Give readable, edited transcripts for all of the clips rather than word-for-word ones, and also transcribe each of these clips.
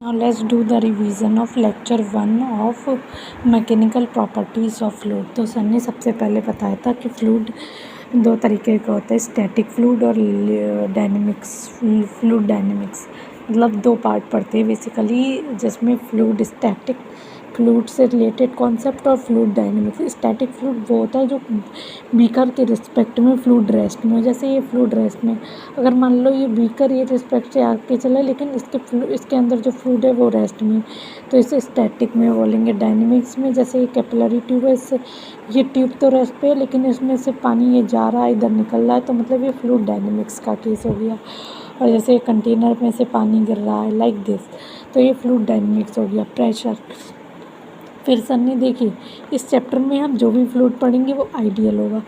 Now let's do the revision of lecture 1 of mechanical properties of fluid. तो sir ने सबसे पहले बताया था कि फ्लूइड दो तरीके का होता है, स्टैटिक फ्लूइड और डायनेमिक्स फ्लूइड डायनेमिक्स। मतलब दो पार्ट पढ़ते हैं बेसिकली, जिसमें फ्लूइड स्टैटिक फ्लूइड से रिलेटेड कॉन्सेप्ट और फ्लूइड डायनेमिक्स। स्टैटिक फ्लूइड वो होता है जो बीकर के रिस्पेक्ट में फ्लूइड रेस्ट में हो, जैसे ये फ्लूइड रेस्ट में। अगर मान लो ये बीकर ये रिस्पेक्ट से आगे चला, लेकिन इसके अंदर जो फ्लूइड है वो रेस्ट में, तो इसे स्टैटिक में बोलेंगे। डायनेमिक्स में जैसे ये कैपिलरी ट्यूब है, इससे ये ट्यूब तो रेस्ट पे है, लेकिन इसमें से पानी ये जा रहा है, इधर निकल रहा है, तो मतलब ये फ्लूइड डायनेमिक्स का केस हो गया। और जैसे कंटेनर में से पानी गिर रहा है लाइक दिस, तो ये फ्लूइड डायनेमिक्स हो गया। प्रेशर, फिर सर ने देखिए इस चैप्टर में हम जो भी फ्लूइड पढ़ेंगे वो आइडियल होगा।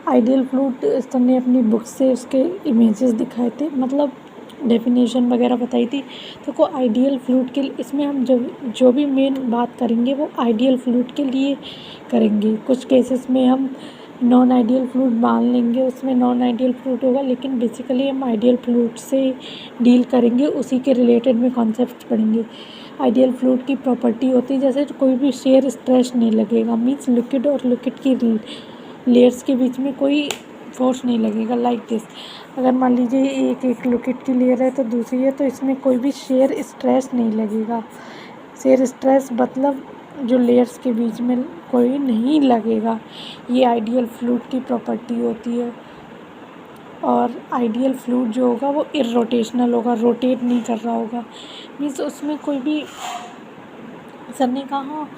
आइडियल फ्लूइड सर ने अपनी बुक से उसके इमेजेस दिखाए थे, मतलब डेफिनेशन वगैरह बताई थी। तो को आइडियल फ्लूइड के इसमें हम जो भी मेन बात करेंगे वो आइडियल फ्लूइड के लिए करेंगे। कुछ केसेस में हम नॉन आइडियल फ्लूइड मान लेंगे, उसमें नॉन आइडियल फ्लूइड होगा, लेकिन बेसिकली हम आइडियल फ्लूइड से डील करेंगे, उसी के रिलेटेड में कॉन्सेप्ट पढ़ेंगे। आइडियल फ्लूइड की प्रॉपर्टी होती है जैसे कोई भी शेयर स्ट्रेस नहीं लगेगा, मीन्स लिक्विड और लिक्विड की लेयर्स के बीच में कोई फोर्स नहीं लगेगा लाइक दिस। अगर मान लीजिए एक लिक्विड की लेयर है तो दूसरी है, तो इसमें कोई भी शेयर स्ट्रेस नहीं लगेगा। शेयर स्ट्रेस मतलब जो लेयर्स के बीच में कोई नहीं लगेगा, ये आइडियल फ्लूइड की प्रॉपर्टी होती है। और आइडियल फ्लूइड जो होगा वो इर्रोटेशनल होगा, रोटेट नहीं कर रहा होगा, मीन्स उसमें कोई भी सर ने कहा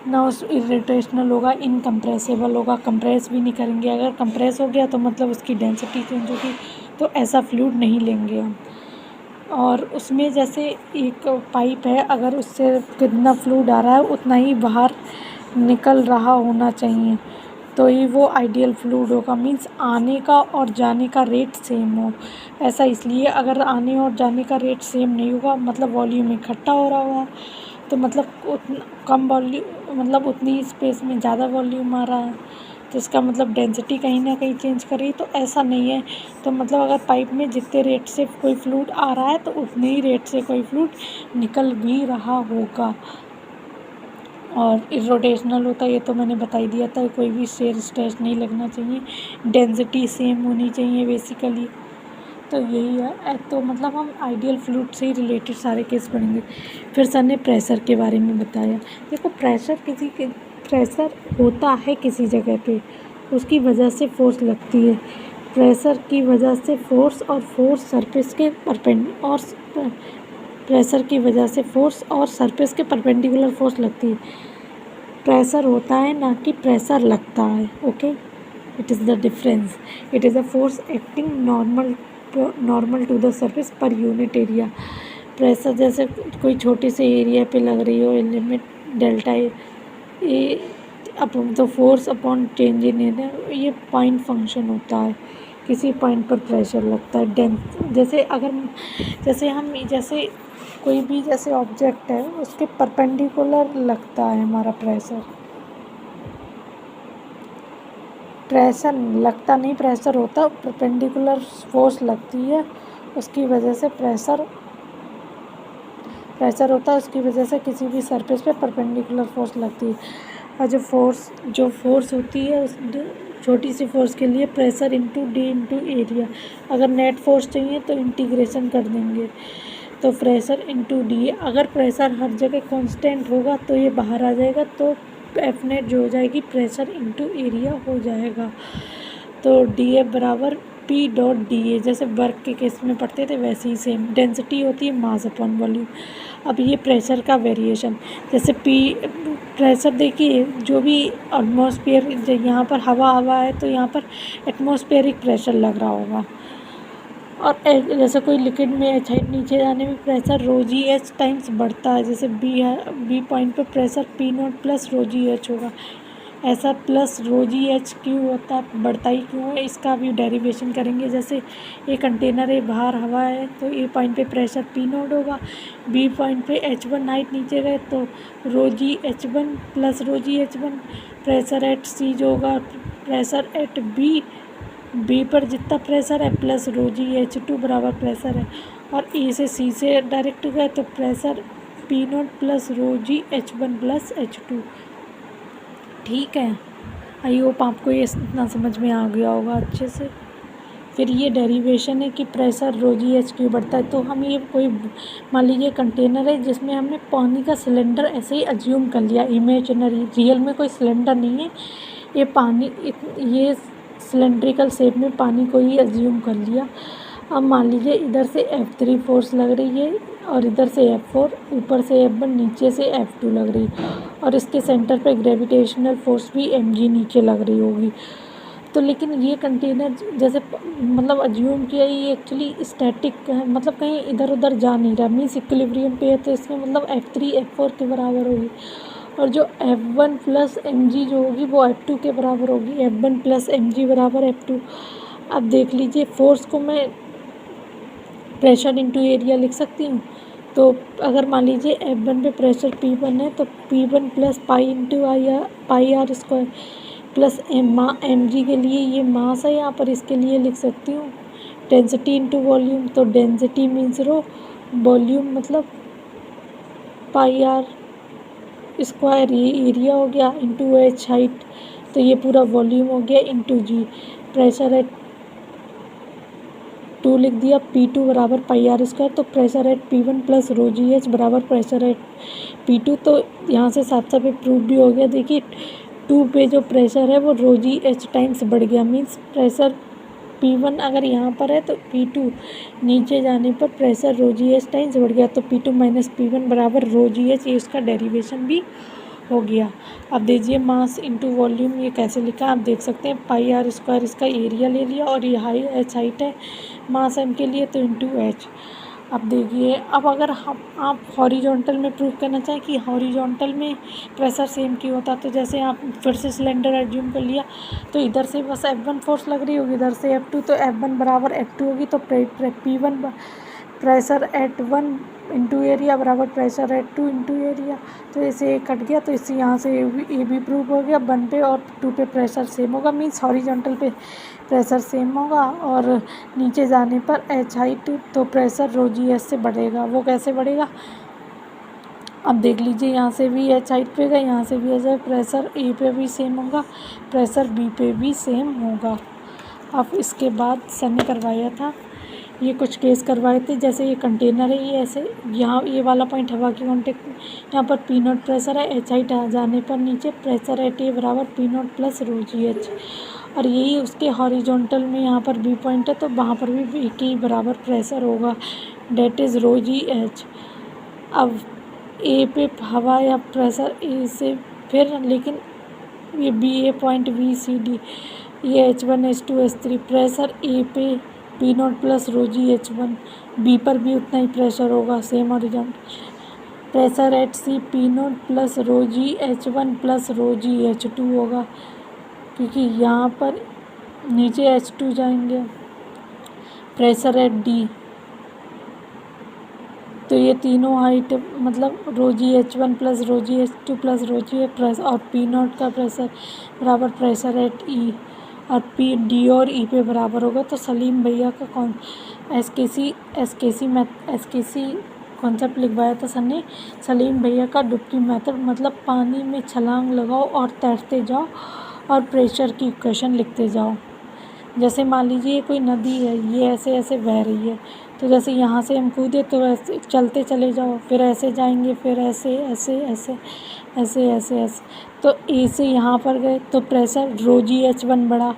ना उस इरिटेशनल होगा, इनकम्प्रेसिबल होगा, कंप्रेस भी नहीं करेंगे। अगर कंप्रेस हो गया तो मतलब उसकी डेंसिटी चेंज होगी, तो ऐसा फ्लूइड नहीं लेंगे हम। और उसमें जैसे एक पाइप है, अगर उससे कितना फ्लूइड आ रहा है उतना ही बाहर निकल रहा होना चाहिए, तो ही वो आइडियल फ्लूइड होगा। मीन्स आने का और जाने का रेट सेम हो। ऐसा इसलिए, अगर आने और जाने का रेट सेम नहीं होगा मतलब वॉल्यूम इकट्ठा हो रहा होगा, तो मतलब कम वॉल्यूम मतलब उतनी स्पेस में ज़्यादा वॉल्यूम आ रहा है, तो इसका मतलब डेंसिटी कहीं ना कहीं चेंज कर रही है। तो ऐसा नहीं है, तो मतलब अगर पाइप में जितने रेट से कोई फ्लूइड आ रहा है तो उतने ही रेट से कोई फ्लूइड निकल भी रहा होगा। और इरोटेशनल होता है, ये तो मैंने बता ही दिया था, कोई भी शेयर स्ट्रेस नहीं लगना चाहिए, डेंसिटी सेम होनी चाहिए बेसिकली। तो यही है। तो मतलब हम आइडियल फ्लूइड से ही रिलेटेड सारे केस पढ़ेंगे। फिर सर ने प्रेशर के बारे में बताया। देखो प्रेशर होता है किसी जगह पे, उसकी वजह से फोर्स लगती है। प्रेशर की वजह से फोर्स और सरफेस के प्रेशर की वजह से फोर्स और सरफेस के परपेंडिकुलर फोर्स लगती है। प्रेशर होता है ना कि प्रेशर लगता है, okay. It is the difference. It is a force acting normal to the surface per unit area. Pressure जैसे कोई छोटे से एरिया पे लग रही हो, लिमिट डेल्टा ए अपन तो force upon change in area, ये पॉइंट फंक्शन होता है। किसी पॉइंट पर प्रेशर लगता है। जैसे कोई भी जैसे ऑब्जेक्ट है उसके परपेंडिकुलर लगता है हमारा प्रेशर लगता नहीं, प्रेशर होता, परपेंडिकुलर फोर्स लगती है, उसकी वजह से प्रेशर होता है, उसकी वजह से किसी भी सरफेस पे परपेंडिकुलर फोर्स लगती है। और जो फोर्स होती है उस छोटी सी फोर्स के लिए pressure into D into area. अगर नेट फोर्स चाहिए तो इंटीग्रेशन कर देंगे, तो प्रेशर इंटू डी। अगर प्रेशर हर जगह कांस्टेंट होगा तो ये बाहर आ जाएगा, तो एफ नेट जो हो जाएगी प्रेशर इंटू एरिया हो जाएगा। तो डी एफ बराबर पी डॉट डी ए, जैसे वर्क के केस में पढ़ते थे वैसे ही सेम। डेंसिटी होती है मास अपॉन वॉल्यूम। अब ये प्रेशर का वेरिएशन, जैसे प्रेशर देखिए, जो भी एटमॉस्फेयर, यहाँ पर हवा है तो यहाँ पर एटमॉस्फेरिक प्रेशर लग रहा होगा। और जैसे कोई लिक्विड में नीचे जाने में प्रेशर रो जी एच टाइम्स बढ़ता है। जैसे बी पॉइंट पर pressure P nought plus rho g H होगा। ऐसा प्लस रो जी एच क्यों होता है, बढ़ता ही क्यों है, इसका भी डेरिवेशन करेंगे। जैसे ये कंटेनर है, बाहर हवा है, तो ए पॉइंट पे प्रेशर पी नॉट होगा, बी पॉइंट पे एच वन हाइट नीचे गए तो rho g h one plus rho g h one. Pressure at c जो होगा, प्रेशर एट बी पर जितना प्रेशर है plus rho g h two बराबर प्रेशर है। और ए से सी से डायरेक्ट गए तो pressure P nought plus rho g H1 plus H2। ठीक है, आई होप आपको ये इतना समझ में आ गया होगा अच्छे से। फिर ये डेरिवेशन है कि प्रेशर रो जी एच क्यू बढ़ता है। तो हम ये कोई मान लीजिए कंटेनर है जिसमें हमने पानी का सिलेंडर ऐसे ही अज्यूम कर लिया, इमेजिनरी, रियल में कोई सिलेंडर नहीं है, ये पानी ये सिलेंड्रिकल शेप में पानी को ही अज्यूम कर लिया। अब मान लीजिए इधर से F3 फोर्स लग रही है और इधर से F4, ऊपर से F1, नीचे से F2 लग रही है और इसके सेंटर पे ग्रेविटेशनल फोर्स भी mg नीचे लग रही होगी। तो लेकिन ये कंटेनर जैसे मतलब अज्यूम किया ये एक्चुअली स्टैटिक है, मतलब कहीं इधर उधर जा नहीं रहा, मीन्स इक्विलिब्रियम पे है, तो इसमें मतलब F3 F4 के बराबर होगी और जो F1 प्लस mg जो होगी वो F2 के बराबर होगी, F1 प्लस mg बराबर F2। अब देख लीजिए फोर्स को मैं प्रेशर इंटू एरिया लिख सकती हूँ। तो अगर मान लीजिए F1 पे प्रेशर P1 है तो P1 plus pi into pi r square plus mg के लिए ये मास है यहाँ पर, इसके लिए लिख सकती हूँ डेंसिटी इंटू वॉल्यूम। तो डेंसिटी मीन्स रो, वॉल्यूम मतलब पाई आर स्क्वायर, ये एरिया हो गया, इंटू h हाइट, तो ये पूरा वॉल्यूम हो गया, इंटू जी। प्रेशर एट 2 लिख दिया, P2 बराबर पाई आर स्क्वायर। तो pressure at P1 plus rho g H बराबर प्रेशर एट P2। तो यहाँ से साथ साथ प्रूफ भी हो गया। देखिए 2 पे जो प्रेशर है वो रो जी एच टाइम्स बढ़ गया, मीन्स प्रेशर P1 अगर यहाँ पर है तो P2 नीचे जाने पर प्रेशर रो जी एच टाइम्स बढ़ गया। तो P2 माइनस P1 बराबर रो जी एच, ये उसका डेरिवेशन भी हो गया। अब देखिए मास इंटू वॉल्यूम ये कैसे लिखा आप देख सकते हैं, पाई आर स्क्वायर इसका एरिया ले लिया और ये h हाइट है मास m के लिए, तो इंटू h। अब देखिए अब अगर आप हॉरिजॉन्टल में प्रूव करना चाहें कि हॉरिजॉन्टल में प्रेशर सेम क्यों होता, तो जैसे आप फिर से सिलेंडर एज्यूम कर लिया, तो इधर से बस F1 फोर्स लग रही होगी, इधर से F2, तो F1 बराबर F2 होगी। तो P1 pressure at 1 into area बराबर प्रेशर एट 2 इंटू एरिया। तो ऐसे कट गया, तो इससे यहाँ से ए भी प्रूव हो गया, 1 पे और 2 पे प्रेशर सेम होगा, मीन्स हॉरिजॉन्टल पे प्रेशर सेम होगा और नीचे जाने पर h हाइट, तो प्रेशर रो जी एस से बढ़ेगा। वो कैसे बढ़ेगा अब देख लीजिए, यहाँ से भी h हाइट पे गए, यहाँ से भी h, प्रेशर ए पे भी सेम होगा, प्रेशर बी पे भी सेम होगा। अब इसके बाद सर ने करवाया था, ये कुछ केस करवाए थे, जैसे ये कंटेनर है, ये ऐसे यहाँ ये वाला पॉइंट हवा की कॉन्टेक्ट, यहाँ पर P नॉट प्रेशर है, h हाइट आ जाने पर नीचे प्रेशर एट ए बराबर P not plus rho g H, और यही उसके हॉरिजॉन्टल में यहाँ पर B पॉइंट है, तो वहाँ पर भी B के बराबर प्रेशर होगा, that is rho g h. अब ए पे हवा या प्रेशर ए से फिर, लेकिन ये b a point b c d, ये H1 H2 H3, pressure a पे P not plus rho g H1, b पर भी उतना ही प्रेशर होगा, same horizontal. Pressure at c P not plus rho g H1 plus rho g H2 होगा, क्योंकि यहाँ पर नीचे H2 जाएंगे। प्रेशर एट डी, तो ये तीनों हाइट मतलब रो g H1 plus rho g H2 plus rho जी प्रेस और P नॉट का प्रेशर बराबर प्रेशर एट ई, और P डी और ई पे बराबर होगा। तो सलीम भैया का एस के सी कॉन्सेप्ट लिखवाया था सर ने, सलीम भैया का डुबकी मेथड, मतलब पानी में छलांग लगाओ और तैरते जाओ और प्रेशर की इक्वेशन लिखते जाओ। जैसे मान लीजिए कोई नदी है, ये ऐसे ऐसे बह रही है, तो जैसे यहाँ से हम कूदे तो ऐसे चलते चले जाओ, फिर ऐसे जाएंगे, फिर ऐसे ऐसे ऐसे ऐसे ऐसे ऐसे, तो ए से यहाँ पर गए तो प्रेशर रो जी H1 बढ़ा,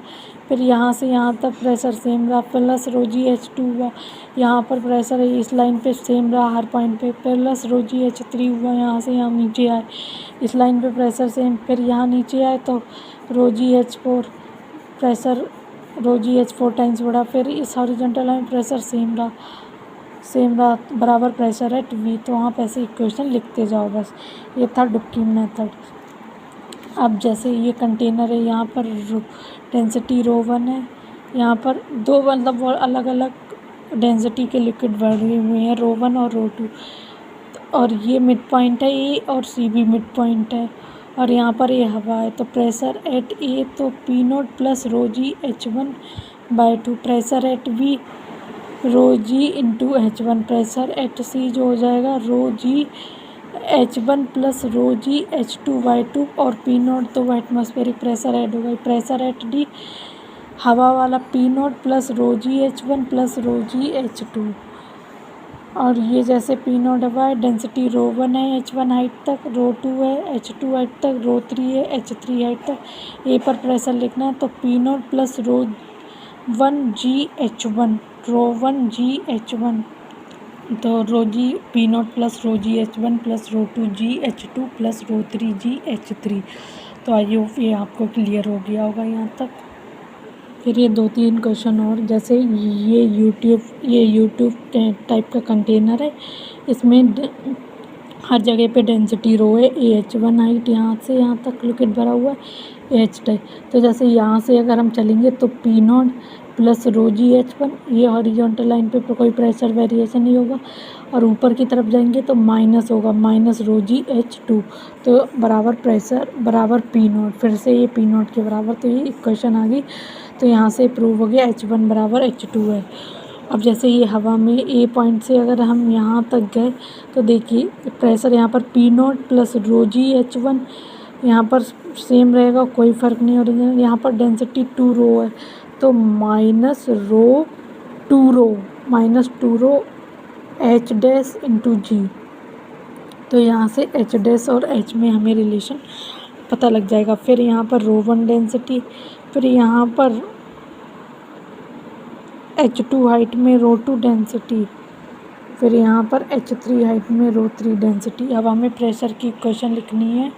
फिर यहाँ से यहाँ तक प्रेशर सेम रहा, प्लस रो जी H2 हुआ, यहाँ पर प्रेशर इस लाइन पे सेम रहा हर पॉइंट पे, प्लस रो जी H3 हुआ, यहाँ से यहाँ नीचे आए इस लाइन पे प्रेशर सेम, फिर यहाँ नीचे आए तो रो जी H4 प्रेशर रो जी H4 टाइम्स बढ़ा, फिर इस हॉरिजॉन्टल लाइन प्रेशर सेम रहा बराबर प्रेशर एट वी। तो वहाँ पे ऐसे इक्वेशन लिखते जाओ बस। ये था डुबकी मेथड। अब जैसे ये कंटेनर है, यहाँ पर डेंसिटी रो1 है, यहाँ पर दो मतलब वो अलग अलग डेंसिटी के लिक्विड भरे हुए हैं, रो1 और रो2, और ये मिड पॉइंट है ए और सी भी मिड पॉइंट है, और यहाँ पर ये हवा है। तो प्रेशर एट ए तो P not plus rho g H1 by 2, pressure at b rho g into H1, pressure at c जो हो जाएगा रो जी H1 प्लस रो जी H2Y2 और P0 तो वो एटमॉस्फेरिक प्रेशर ऐड होगा। प्रेशर एट डी हवा वाला P0 plus rho g H1 plus rho g H2 और ये जैसे P0 हवा है, डेंसिटी रो1 है H1 हाइट तक, रो2 है H2 हाइट तक, रो3 है H3 हाइट तक। ए पर प्रेशर लिखना है तो P0 प्लस रो1 जी H1 रो1 जी H1 तो रो जी P0 plus rho g H1 plus रो2 जी H2 प्लस रो3 जी H3। तो आई होप ये आपको क्लियर हो गया होगा यहाँ तक। फिर ये 2-3 क्वेश्चन और, जैसे ये यूट्यूब टाइप का कंटेनर है, इसमें हर जगह पे डेंसिटी रो है AH1 हाइट, यहाँ से यहाँ तक लिक्विड भरा हुआ है AH टाइप। तो जैसे यहाँ से अगर हम चलेंगे तो P0 plus rho g H1, ये हॉरिजॉन्टल लाइन पे कोई प्रेशर वेरिएशन नहीं होगा, और ऊपर की तरफ जाएंगे तो माइनस होगा, माइनस रो जी H2 तो बराबर प्रेशर बराबर P0, फिर से ये P0 के बराबर। तो ये इक्वेशन आ गई। तो यहाँ से प्रूव हो गया H1 बराबर H2 है। अब जैसे ये हवा में ए पॉइंट से अगर हम यहाँ तक गए तो देखिए प्रेशर यहाँ पर P0 plus rho g H1 यहाँ पर सेम रहेगा, कोई फ़र्क नहीं हो रहा है। यहाँ पर डेंसिटी 2 रो है तो माइनस टू रो H डैश इंटू जी। तो यहाँ से H डैश और H में हमें रिलेशन पता लग जाएगा। फिर यहाँ पर रो1 डेंसिटी, फिर यहाँ पर H2 हाइट में रो2 डेंसिटी, फिर यहाँ पर H3 हाइट में रो3 डेंसिटी। अब हमें प्रेशर की इक्वेशन लिखनी है।